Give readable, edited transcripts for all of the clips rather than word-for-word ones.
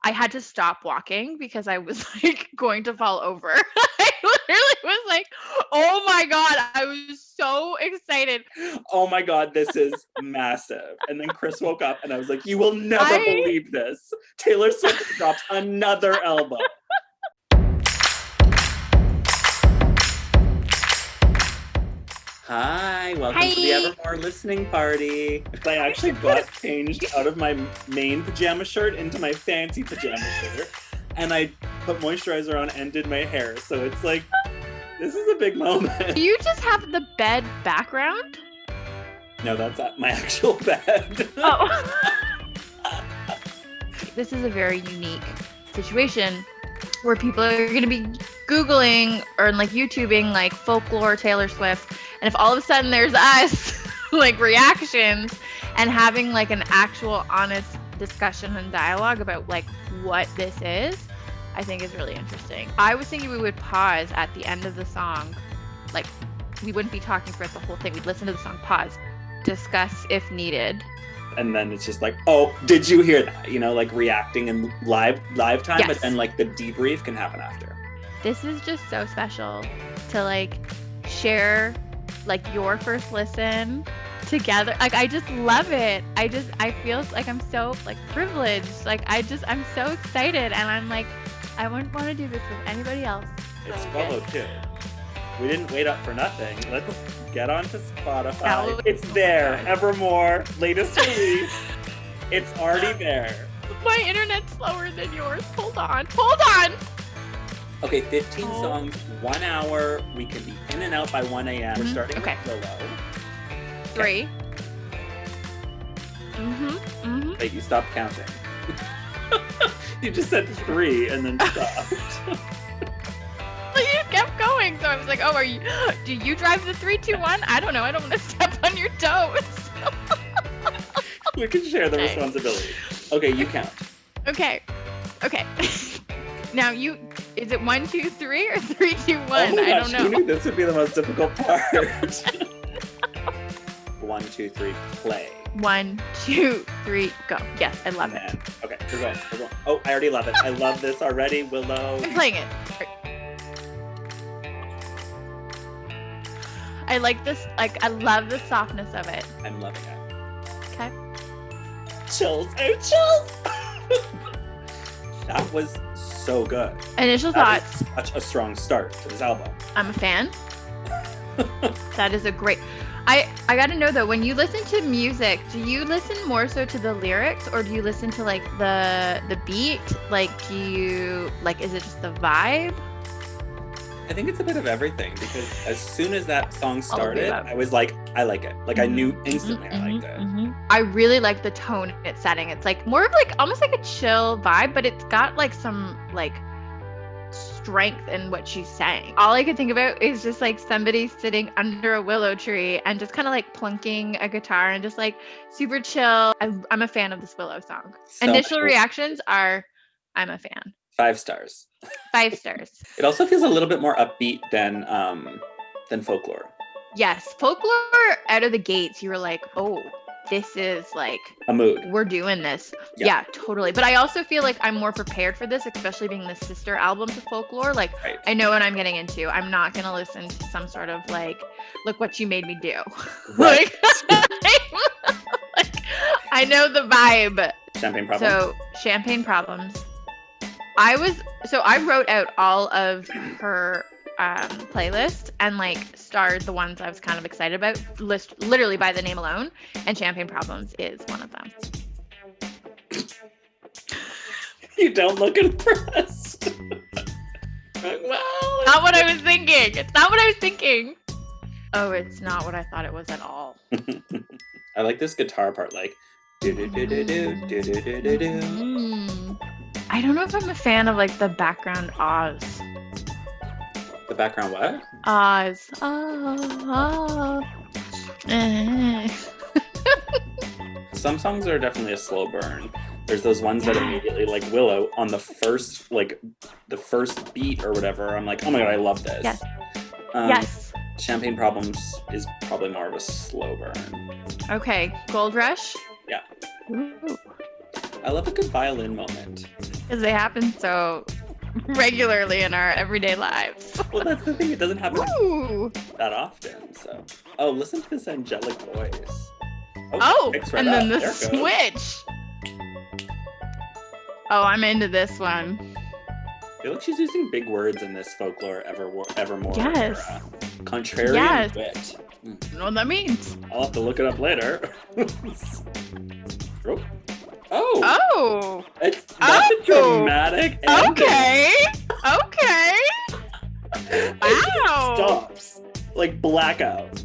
I had to stop walking because I was like going to fall over. I literally was like, oh my God, I was so excited. Oh my God, this is massive. And then Chris woke up and I was like, you will never believe this. Taylor Swift dropped another album. Hi, welcome to the Evermore listening party. I actually got changed out of my main pajama shirt into my fancy pajama shirt. And I put moisturizer on and did my hair. So it's like, this is a big moment. Do you just have the bed background? No, that's my actual bed. Oh. This is a very unique situation where people are going to be Googling or like YouTubing like folklore Taylor Swift. And if all of a sudden there's us like reactions and having like an actual honest discussion and dialogue about like what this is, I think is really interesting. I was thinking we would pause at the end of the song. Like we wouldn't be talking throughout the whole thing. We'd listen to the song, pause, discuss if needed. And then it's just like, oh, did you hear that? You know, like reacting in live time, yes. But then like the debrief can happen after. This is just so special to like share like your first listen together. Like I just love it. I feel like I'm so like privileged. Like I'm so excited and I'm like, I wouldn't want to do this with anybody else. It's Willow too. We didn't wait up for nothing. Let's get onto Spotify. It's there. Evermore, latest release. It's already there. My internet's slower than yours. Hold on. Okay, 15 songs, 1 hour. We can be in and out by 1 a.m. We're starting with Willow. 3. Wait, you stopped counting. You just said 3 and then stopped. You kept going, so I was like, oh, do you drive the 3, 2, 1? I don't know. I don't want to step on your toes. We can share the responsibility. Okay, you count. Okay. Now is it 1, 2, 3 or 3, 2, 1? Oh my gosh, I don't know. Who knew this would be the most difficult part? 1, 2, 3, play. 1, 2, 3, go. Yes, I love it. Okay, we're going. Oh, I already love it. I love this already, Willow. I'm playing it. I like this, like, I love the softness of it. I'm loving it. Okay. Chills. Oh, chills! That was so good. Initial thoughts. Such a strong start to this album. I'm a fan. That is a great... I gotta know though, when you listen to music, do you listen more so to the lyrics or do you listen to like the beat? Like, is it just the vibe? I think it's a bit of everything because as soon as that song started, I was like, I like it. Like I knew instantly I liked it. I really like the tone it's setting. It's like more of like almost like a chill vibe, but it's got like some like strength in what she's saying. All I can think about is just like somebody sitting under a willow tree and just kind of like plunking a guitar and just like super chill. I'm a fan of this Willow song. So initial reactions are, I'm a fan. 5 stars. 5 stars. It also feels a little bit more upbeat than folklore. Yes, folklore out of the gates, you were like, oh, this is like a mood. We're doing this. Yeah, totally. But I also feel like I'm more prepared for this, especially being the sister album to folklore. Like, I know what I'm getting into. I'm not going to listen to some sort of like, look what you made me do. Right. like, I know the vibe. Champagne Problems. So, Champagne Problems. I wrote out all of her playlist and like starred the ones I was kind of excited about, literally by the name alone, and Champagne Problems is one of them. You don't look impressed. Well, not what I was thinking. It's not what I was thinking. Oh, it's not what I thought it was at all. I like this guitar part, like do do do do do do do do do. I don't know if I'm a fan of like the background Oz. The background what? Oz. Some songs are definitely a slow burn. There's those ones that immediately, like Willow, on the first beat or whatever, I'm like, oh my god, I love this. Yes. Yes. Champagne Problems is probably more of a slow burn. Okay, Gold Rush. Yeah. Ooh. I love a good violin moment. because they happen so regularly in our everyday lives. Well, that's the thing. It doesn't happen Ooh. that often. So, oh, listen to this angelic voice. Oh, picks right and then up. the There it goes. switch. Oh, I'm into this one. I feel like she's using big words in this folklore evermore Yes. era. Contrarian Yes. wit. I don't know what that means. I'll have to look it up later. Oh. Oh. That's a dramatic ending. Okay. Okay. It Wow. stops. Like blackout.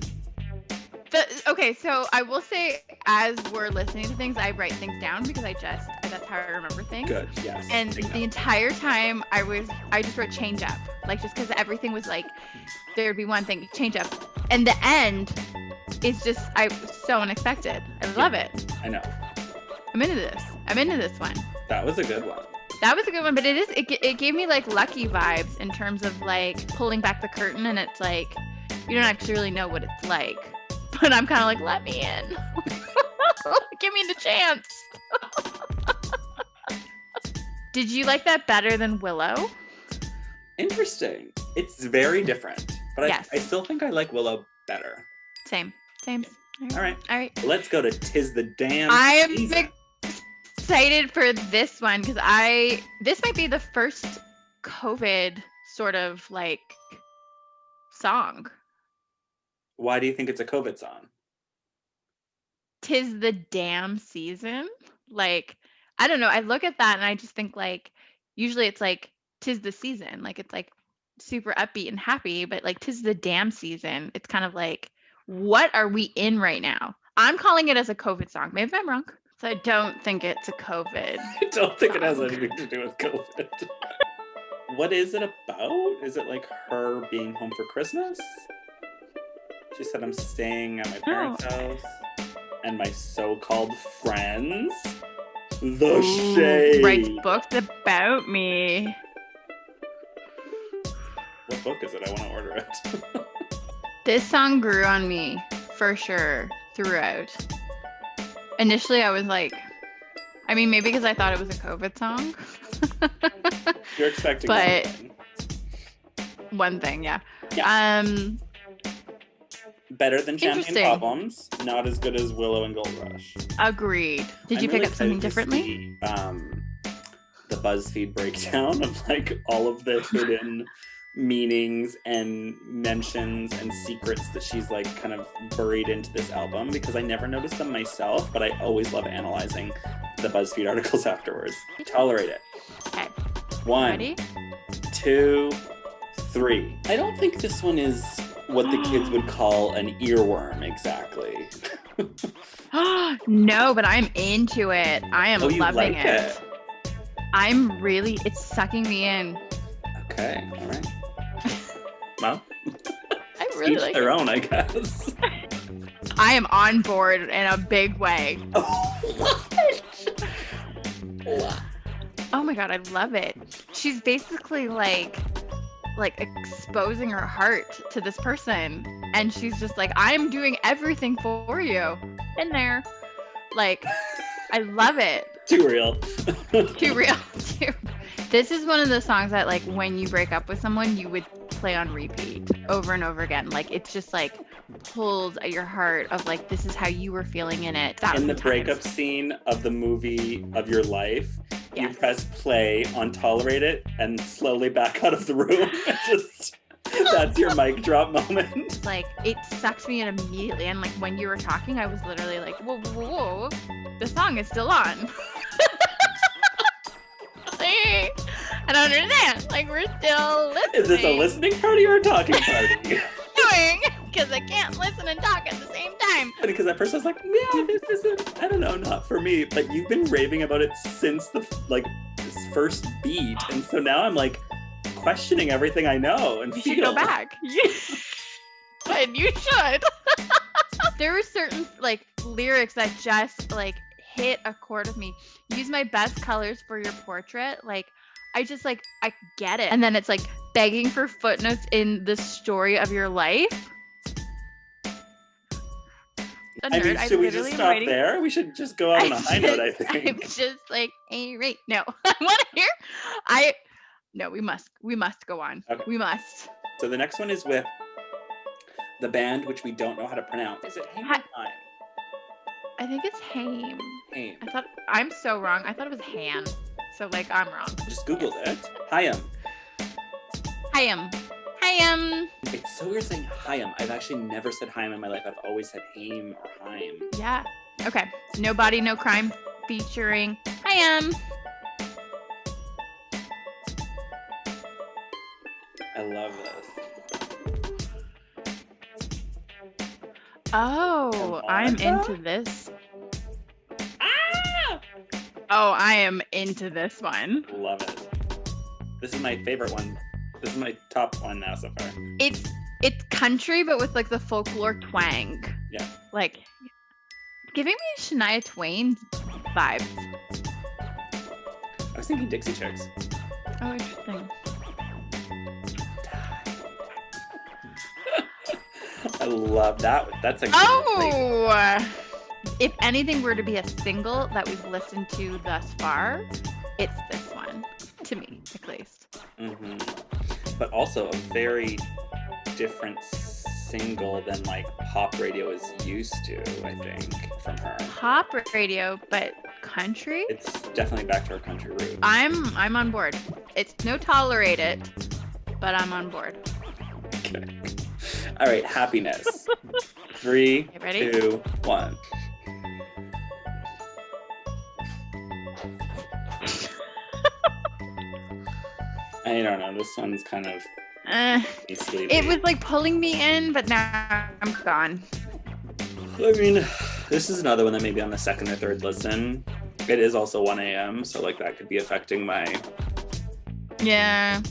Okay, so I will say, as we're listening to things, I write things down because that's how I remember things. Good, yes. And the entire time I just wrote change up, like just because everything was like, there would be one thing, change up. And the end is just, so unexpected. I love it. I know. I'm into this one. That was a good one. That was a good one, but it gave me like Lucky vibes in terms of like pulling back the curtain, and it's like, you don't actually really know what it's like. But I'm kind of like, let me in. Give me the chance. Did you like that better than Willow? Interesting. It's very different. But Yes. I still think I like Willow better. Same. All right. Let's go to 'Tis the Damn I am Season. excited for this one because this might be the first COVID sort of like song. Why do you think it's a COVID song? 'Tis the damn season. Like, I don't know. I look at that and I just think like, usually it's like, 'tis the season. Like, it's like super upbeat and happy, but like, 'tis the damn season. It's kind of like, what are we in right now? I'm calling it as a COVID song. Maybe I'm wrong. So I don't think it's a COVID. I don't think it has song. anything to do with COVID. What is it about? Is it like her being home for Christmas? She said, I'm staying at my parents' house and my so-called friends. The shade. Writes books about me. What book is it? I want to order it. This song grew on me for sure throughout. Initially, I was like, I mean, maybe because I thought it was a COVID song. You're expecting But- one thing. One thing, yeah. Yeah. Better than Champagne Interesting. Problems, not as good as Willow and Gold Rush. Agreed. Did you I'm pick really up something excited to differently? see, the BuzzFeed breakdown of like all of the hidden meanings and mentions and secrets that she's like kind of buried into this album, because I never noticed them myself, but I always love analyzing the BuzzFeed articles afterwards. Tolerate it. Okay. 1, Ready? 2, 3. I don't think this one is what the kids would call an earworm exactly. No, but I'm into it. I am Oh, you loving like it. It's sucking me in. Okay, all right. Well, I really each like their it. own, I guess. I am on board in a big way. Oh my god, I love it. She's basically like exposing her heart to this person, and she's just like, I'm doing everything for you. In there. Like, I love it. Too real. Too real. This is one of the songs that, like, when you break up with someone, you would play on repeat over and over again. Like, it's just like pulls at your heart of like, this is how you were feeling in it. That In was the times. breakup scene of the movie of your life, you Yes. press play on Tolerate It and slowly back out of the room. Just that's your mic drop moment. Like, it sucked me in immediately, and like when you were talking, I was literally like, whoa, whoa, whoa. The song is still on. I don't understand. Like, we're still listening. Is this a listening party or a talking party? Because I can't listen and talk at the same time. Because at first I was like, yeah, this isn't, I don't know, not for me. But you've been raving about it since the this first beat, and so now I'm like questioning everything I know and You feel. should go back. And you should. There were certain like lyrics that just like hit a chord with me. Use my best colors for your portrait. Like, I just like, I get it. And then it's like begging for footnotes in the story of your life. I mean, should we just stop there? We should just go out on a high note, I think. I'm just like, hey, right. No, I want to hear No, we must go on. Okay. We must. So the next one is with the band, which we don't know how to pronounce. Is it HAIM or HAIM? I think it's HAIM. HAIM. I'm so wrong. I thought it was Han. So like I'm wrong. Just Googled it. HAIM. HAIM. HAIM. It's so weird saying HAIM. I've actually never said HAIM in my life. I've always said HAIM or HAIM. Yeah. Okay. No Body, No Crime featuring HAIM. I love this. Oh, I'm into this. Ah! Oh, I am into this one. Love it. This is my favorite one. This is my top one now so far. It's country, but with like the folklore twang. Yeah. Like giving me Shania Twain vibes. I was thinking Dixie Chicks. Oh, interesting. I love that. That's a Oh! If anything were to be a single that we've listened to thus far, it's this one. To me, at least. Mm-hmm. But also a very different single than like pop radio is used to, I think, from her. Pop radio, but country? It's definitely back to her country roots. I'm on board. It's no tolerate it, but I'm on board. Okay. All right, Happiness. 3, Okay, ready? 2, 1. I don't know. This one's kind of sleepy. It was like pulling me in, but now I'm gone. I mean, this is another one that may be on the second or third listen. It is also 1 a.m., so like that could be affecting my... Yeah.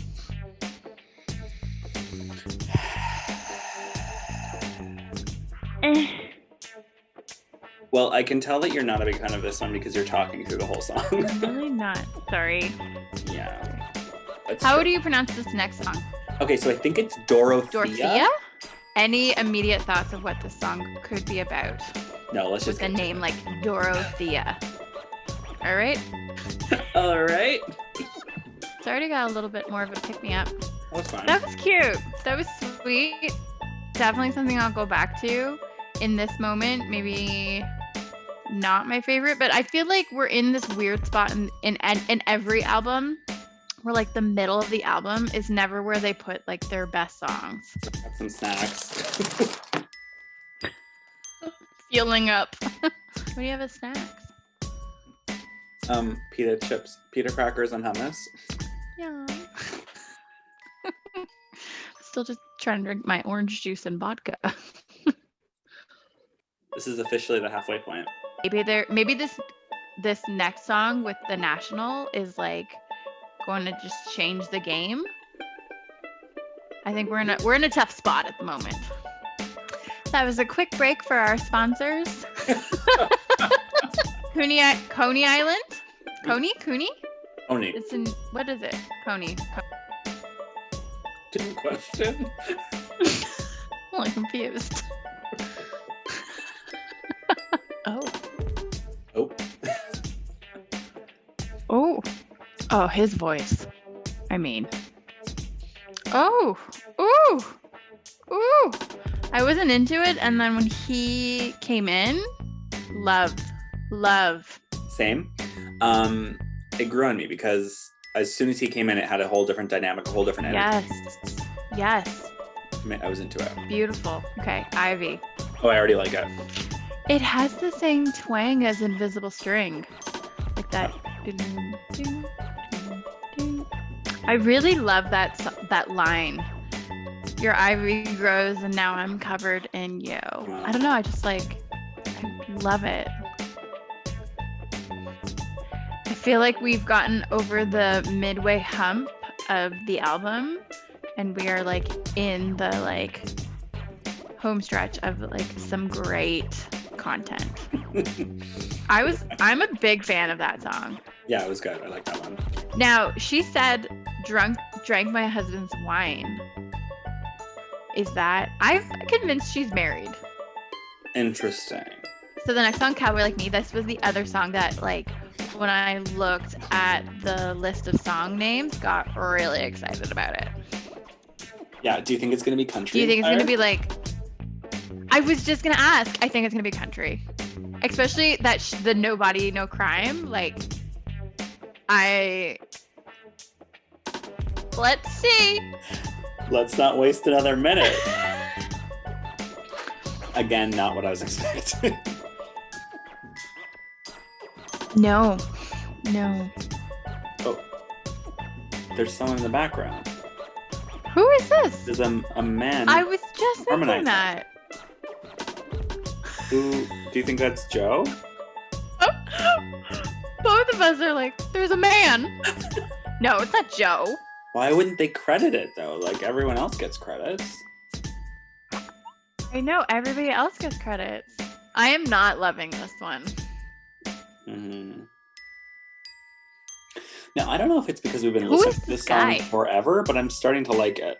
Well, I can tell that you're not a big fan of this one because you're talking through the whole song. I'm really not. Sorry. Yeah. How do you pronounce this next song? Okay, so I think it's Dorothea. Dorothea? Any immediate thoughts of what this song could be about? No, let's just with a name like Dorothea. All right. All right. It's already got a little bit more of a pick-me-up. That's fine. That was cute. That was sweet. Definitely something I'll go back to in this moment. Maybe not my favorite, but I feel like we're in this weird spot in every album where like the middle of the album is never where they put like their best songs. Have some snacks. Fueling up. What do you have as snacks? Pita chips, pita crackers, and hummus. Yeah. Still just trying to drink my orange juice and vodka. This is officially the halfway point. Maybe this next song with the National is like going to just change the game. I think we're in a tough spot at the moment. That was a quick break for our sponsors. Coney Island? Coney? Coney. It's in, what is it? Coney. Good question. I'm really confused. Oh, his voice. I mean. Oh, ooh. I wasn't into it, and then when he came in, love. Same. It grew on me because as soon as he came in, it had a whole different dynamic, a whole different energy. Yes. I was into it. Beautiful. Okay, Ivy. Oh, I already like it. It has the same twang as Invisible String. Like that. I really love that line. Your ivy grows and now I'm covered in you. I don't know, I love it. I feel like we've gotten over the midway hump of the album and we are like in the like home stretch of like some great content. I'm a big fan of that song. Yeah, it was good. I like that one. Now, she said drank my husband's wine. Is that, I'm convinced she's married. Interesting. So the next song, Cowboy Like Me, this was the other song that like when I looked at the list of song names, got really excited about it. Yeah, do you think it's going to be country? Do you think it's going to be like... I was just going to ask. I think it's going to be country. Especially that the No Body, No Crime. Like, let's see. Let's not waste another minute. Again, not what I was expecting. No. Oh, there's someone in the background. Who is this? There's a man. I was just thinking that. Who do you think that's Joe? Both of us are like, there's a man. No, it's not Joe. Why wouldn't they credit it though? Like everyone else gets credits. I know, everybody else gets credits. I am not loving this one. Mm-hmm. Now, I don't know if it's because we've been listening to this song forever, but I'm starting to like it.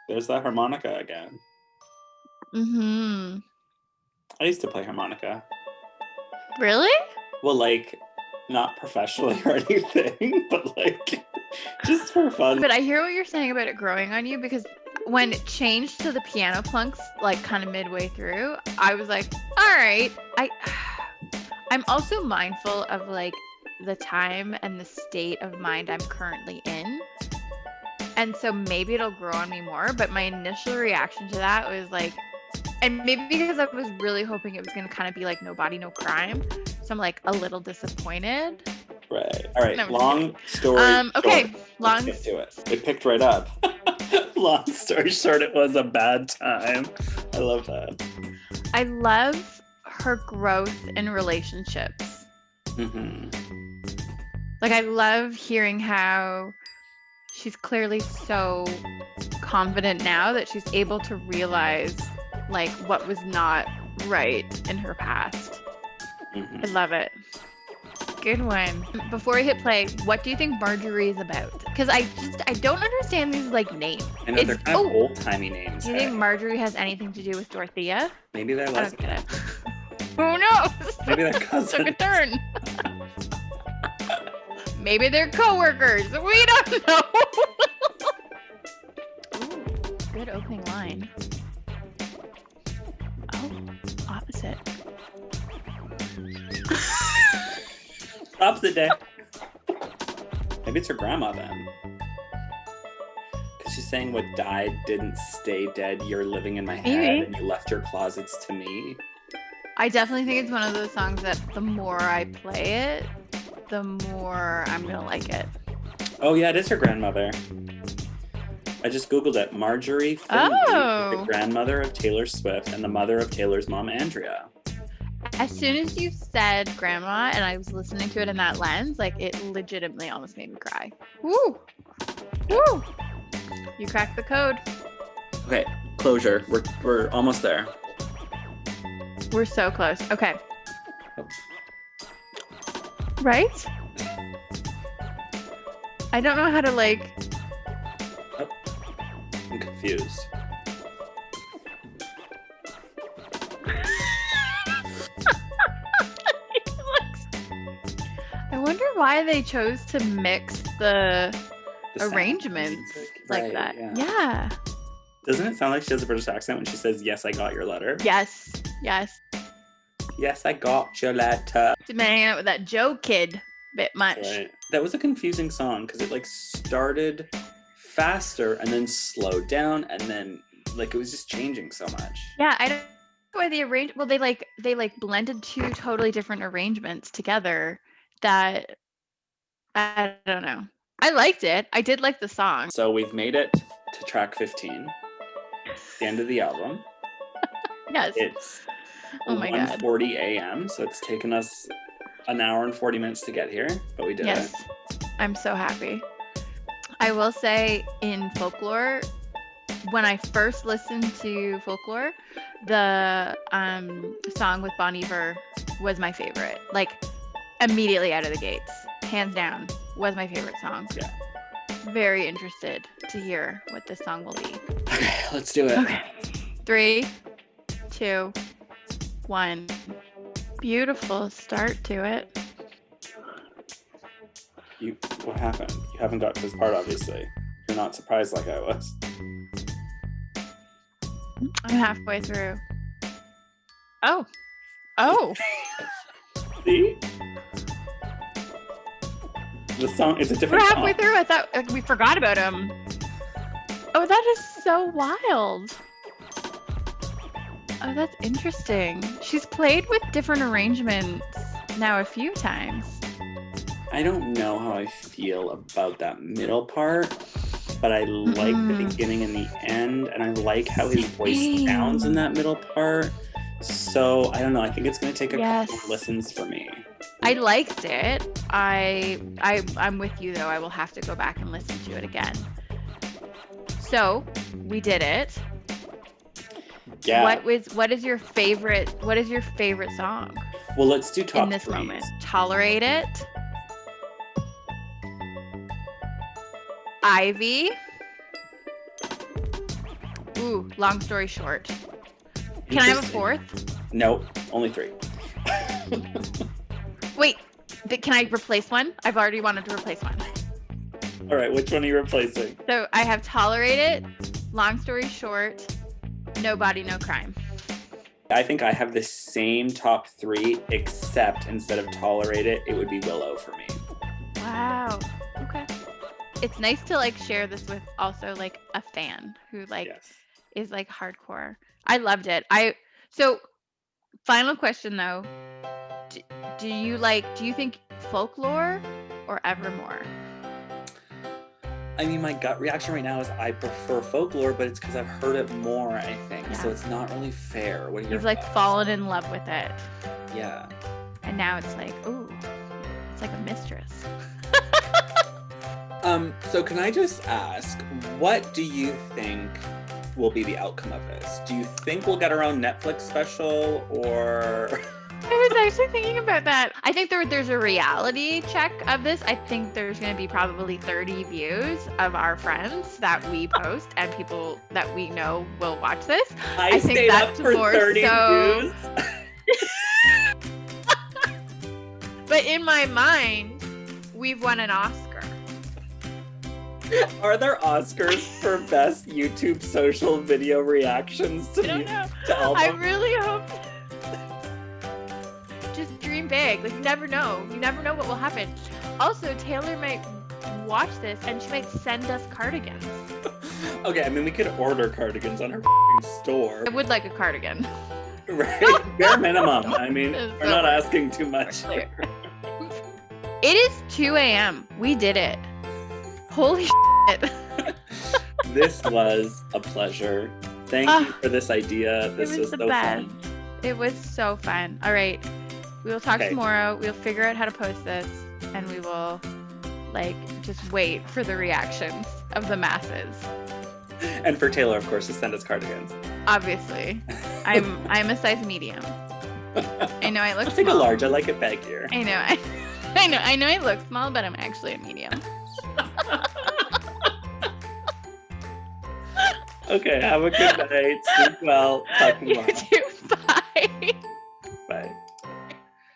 There's that harmonica again. Mm-hmm. I used to play harmonica. Really? Well, like, not professionally or anything, but like, just for fun. But I hear what you're saying about it growing on you, because when it changed to the piano plunks, like kind of midway through, I was like, all right. I'm also mindful of like the time and the state of mind I'm currently in. And so maybe it'll grow on me more, but my initial reaction to that was like, and maybe because I was really hoping it was going to kind of be like No Body, No Crime. So I'm like a little disappointed. Right. All right. No, long story okay. short. Let's get to it. It picked right up. Long story short, it was a bad time. I love that. I love her growth in relationships. Mm-hmm. Like, I love hearing how she's clearly so confident now that she's able to realize like what was not right in her past. Mm-hmm. I love it. Good one. Before I hit play, what do you think Marjorie is about? Because I don't understand these like names. I know they're kind of old-timey names. Do you think Marjorie has anything to do with Dorothea? Maybe they're lesbian. I don't get it. Who knows? Maybe they're cousins. Took a turn. Maybe they're co-workers. We don't know. Ooh, good opening line. Oh, opposite. Opposite day. Maybe it's her grandma then. Because she's saying what died didn't stay dead. You're living in my head and you left your closets to me. I definitely think it's one of those songs that the more I play it, the more I'm going to like it. Oh, yeah, it is her grandmother. I just Googled it. Marjorie Finley is the grandmother of Taylor Swift and the mother of Taylor's mom, Andrea. As soon as you said grandma and I was listening to it in that lens, like it legitimately almost made me cry. Woo! Woo! You cracked the code. Okay, closure. We're almost there. We're so close. Okay. Right? I don't know how to like... Oh. I'm confused. I wonder why they chose to mix the arrangements like that. Yeah. Doesn't it sound like she has a British accent when she says, "Yes, I got your letter"? Yes. Yes. Yes, I got your letter. Been hanging out with that Joe kid bit much. Right. That was a confusing song because it like started faster and then slowed down and then like it was just changing so much. Yeah, I don't know why they arranged. Well, they blended two totally different arrangements together. That I don't know. I liked it. I did like the song. So we've made it to track 15. It's the end of the album. Yes. It's oh my God. 1:40 a.m. So it's taken us an hour and 40 minutes to get here, but we did it. Yes. I'm so happy. I will say in Folklore, when I first listened to Folklore, the song with Iver was my favorite. Like immediately out of the gates, hands down, was my favorite song. Yeah. Very interested to hear what this song will be. Okay, let's do it. Okay. 3, 2, 1. Beautiful start to it. What happened? You haven't got to this part, obviously. You're not surprised like I was. I'm halfway through. Oh. Oh. See? The song is a We're different halfway song. through. I thought we forgot about him. Oh, that is so wild. Oh, that's interesting. She's played with different arrangements now a few times. I don't know how I feel about that middle part, but I like the beginning and the end, and I like how his voice sounds in that middle part. So I don't know. I think it's going to take a couple more listens for me. I liked it. I'm with you though. I will have to go back and listen to it again. So we did it. Yeah. What is your favorite song? Well, let's do top in this threes. moment. Tolerate It. Ivy. Ooh, Long Story Short. Can I have a fourth? No, only 3. Wait, can I replace one? I've already wanted to replace one. All right, which one are you replacing? So I have Tolerate It, Long Story Short, No Body, No Crime. I think I have the same top 3, except instead of Tolerate It, it would be Willow for me. Wow. Okay. It's nice to like share this with also like a fan who like is like hardcore. I loved it. So final question though. Do you think Folklore or Evermore? I mean, my gut reaction right now is I prefer Folklore, but it's because I've heard it more, I think. Yeah. So it's not really fair. What are You've like fallen in love with it. Yeah. And now it's like, ooh, it's like a mistress. So can I just ask, what do you think will be the outcome of this? Do you think we'll get our own Netflix special, or... I was actually thinking about that. I think there's a reality check of this. I think there's going to be probably 30 views of our friends that we post and people that we know will watch this. I think stayed up for 30 views. But in my mind, we've won an Oscar. Are there Oscars for best YouTube social video reactions to albums? I really hope. Just dream big. Like, you never know. You never know what will happen. Also, Taylor might watch this and she might send us cardigans. Okay, I mean, we could order cardigans on her store. I would like a cardigan. Right? Bare minimum. I mean, we're not asking too much here. It is 2 a.m. We did it. Holy shit. This was a pleasure. Thank you for this idea. This was so fun. It was so fun. All right. We will talk tomorrow. We'll figure out how to post this and we will like just wait for the reactions of the masses. And for Taylor, of course, to send us cardigans. Obviously. I'm a size medium. I know I look I'll take small. a large. I like it baggier. I know. I know I look small, but I'm actually a medium. Okay, have a good night. Sleep well. Talk tomorrow. You too.